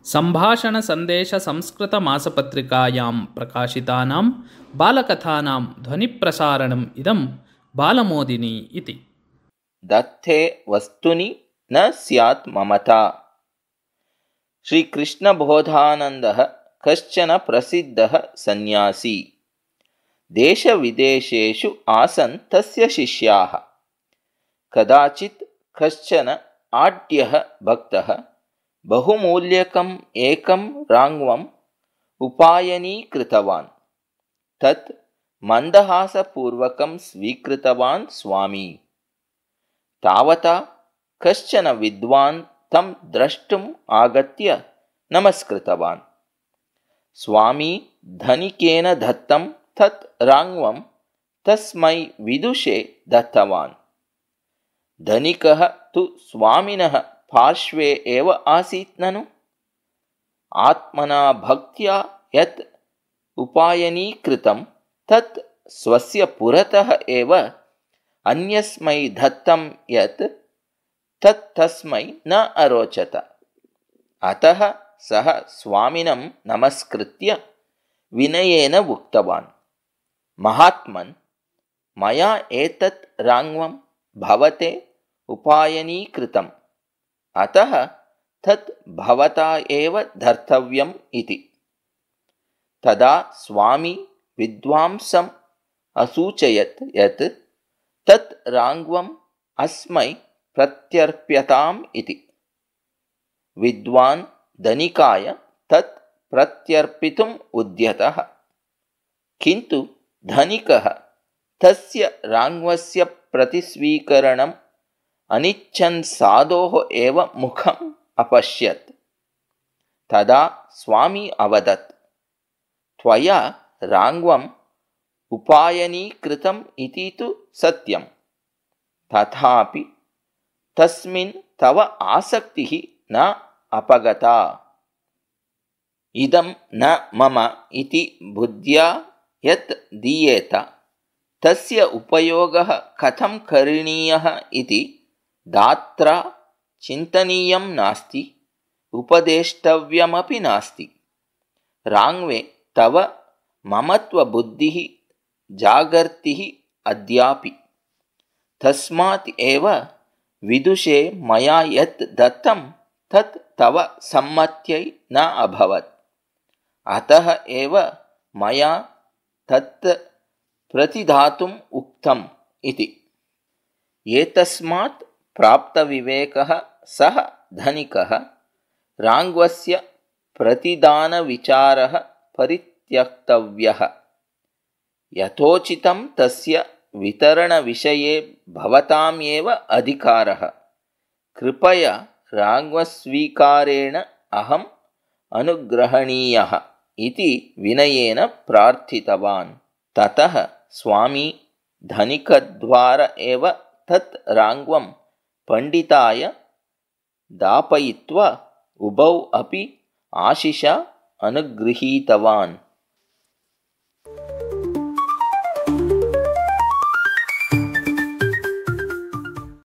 सम्भाषणसन्देशसंस्कृतमासपत्रिकायां प्रकाशितानां बालकथानां ध्वनिप्रसारणम् इदं बालमोदिनी इति। दत्ते वस्तुनि न स्यात् ममता। श्रीकृष्णबोधानन्दः कश्चन प्रसिद्धः सन्यासी। देशविदेशेषु आसन् तस्य शिष्याः। कदाचित् कश्चन आढ्यः भक्तः बहुमूल्यकम् एकं राङ्वम् उपायनीकृतवान्। तत् मन्दहासपूर्वकं स्वीकृतवान् स्वामी। तावता कश्चन विद्वान् तं द्रष्टुम् आगत्य नमस्कृतवान्। स्वामी धनिकेन दत्तं तत् राङ्वं तस्मै विदुषे दत्तवान्। धनिकः तु स्वामिनः पार्श्वे एव आसीत् ननु। आत्मना भक्त्या यत् उपायनीकृतं तत् स्वस्य पुरतः एव अन्यस्मै दत्तं यत् तत् तस्मै न अरोचत। अतः सः स्वामिनं नमस्कृत्य विनयेन उक्तवान्, महात्मन्, मया एतत् राङ्वं भवते उपायनीकृतम्, अतः तत् भवता एव धर्तव्यम् इति। तदा स्वामी विद्वांसम् असूचयत् यत् तत् राङ्वम् अस्मै प्रत्यर्प्यताम् इति। विद्वान् धनिकाय तत् प्रत्यर्पितुम् उद्यतः, किन्तु धनिकः तस्य राङ्वस्य प्रतिस्वीकरणम् अनिच्छन् साधोः एव मुखम् अपश्यत्। तदा स्वामी अवदत्, त्वया राङ्वम् उपायनीकृतम् इति तु सत्यं, तथापि तस्मिन् तव आसक्तिः न अपगता। इदं न मम इति बुद्ध्या यत् दीयेत तस्य उपयोगः कथं करणीयः इति दात्रा चिन्तनीयं नास्ति, उपदेष्टव्यमपि नास्ति। राङ्वे तव ममत्वबुद्धिः जागर्तिः अद्यापि। तस्मात् एव विदुषे मया यत् दत्तं तत् तव सम्मत्यै न अभवत्। अतः एव मया तत् प्रतिदातुम् उक्तम् इति। एतस्मात् प्राप्तविवेकः सः धनिकः राङ्वस्य प्रतिदानविचारः परित्यक्तव्यः। यथोचितं तस्य वितरणविषये भवतामेव अधिकारः। कृपया राङ्वस्वीकारेण अहम् अनुग्रहणीयः इति विनयेन प्रार्थितवान्। ततः स्वामी धनिकद्वारा एव तत् राङ्वं पण्डिताय दापयित्वा उभौ अपि आशिषा अनुगृहीतवान्।